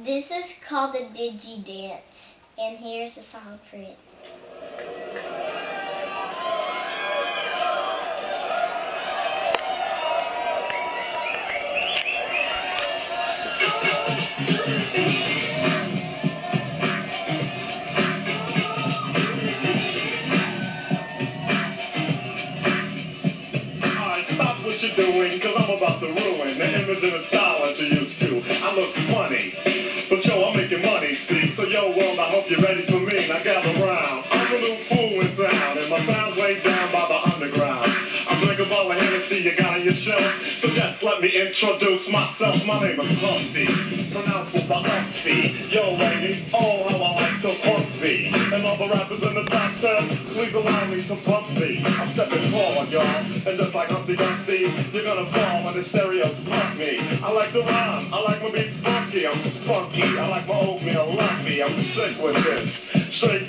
This is called the Digi Dance, and here's a song for it. Alright, stop what you're doing, cause I'm about to ruin the image and the style that you're used to. I look funny, but yo, I'm making money, see? So yo, world, I hope you're ready for me. Now gather round. I'm the new fool in town, and my sound's laid down by the underground. I'm drinking a bottle of Hennessy you got on your shelf, so just let me introduce myself. My name is Humpty, pronounced with the Humpty. Yo, ladies, oh, how I like to pump thee. And all the rappers in the top 10, please allow me to pump thee. I'm stepping tall, y'all, and just like Humpty Dumpty, you're gonna fall when the stereos pump me. I like to rhyme, I like my beats funky, I'm spunky, I like my oatmeal lumpy, I'm sick with this. Straight